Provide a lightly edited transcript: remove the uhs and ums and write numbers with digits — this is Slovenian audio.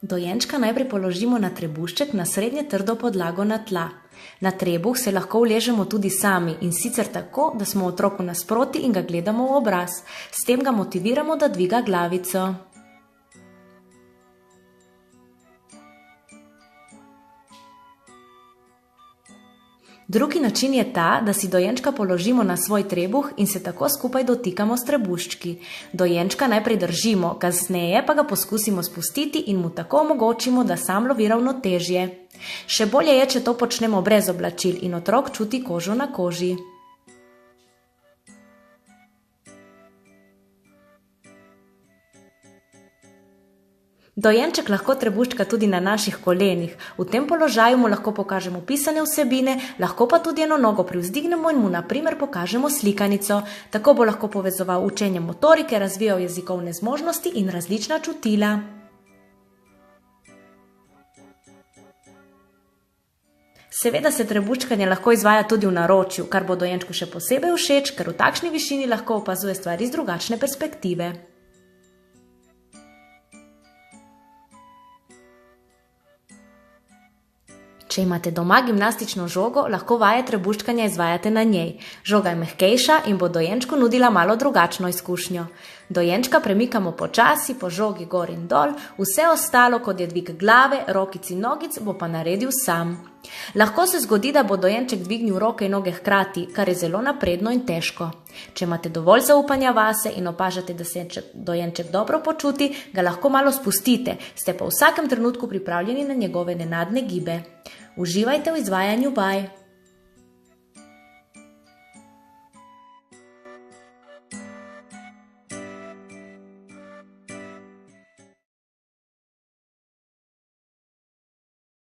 Dojenčka najprej položimo na trebušček na srednje trdo podlago na tla. Na trebuh se lahko uležemo tudi sami in sicer tako, da smo otroku nasproti in ga gledamo v obraz. S tem ga motiviramo, da dviga glavico. Drugi način je ta, da si dojenčka položimo na svoj trebuh in se tako skupaj dotikamo s trebuščki. Dojenčka najprej držimo, kasneje pa ga poskusimo spustiti in mu tako omogočimo, da sam lovi ravnotežje. Še bolje je, če to počnemo brez oblačil in otrok čuti kožo na koži. Dojenček lahko trebuščka tudi na naših kolenih. V tem položaju mu lahko pokažemo pisane vsebine, lahko pa tudi eno nogo privzdignemo in mu na primer pokažemo slikanico. Tako bo lahko povezoval učenje motorike, razvijal jezikovne zmožnosti in različna čutila. Seveda se trebuščkanje lahko izvaja tudi v naročju, kar bo dojenčku še posebej všeč, ker v takšni višini lahko opazuje stvari z drugačne perspektive. Če imate doma gimnastično žogo, lahko vaje trebuščkanja izvajate na njej. Žoga je mehkejša in bo dojenčku nudila malo drugačno izkušnjo. Dojenčka premikamo počasi po žogi gor in dol, vse ostalo, kot je dvig glave, rokic in nogic, bo pa naredil sam. Lahko se zgodi, da bo dojenček dvignil roke in noge hkrati, kar je zelo napredno in težko. Če imate dovolj zaupanja vase in opažate, da se dojenček dobro počuti, ga lahko malo spustite, ste pa v vsakem trenutku pripravljeni na njegove nenadne gibe. Uživajte v izvajanju vaj.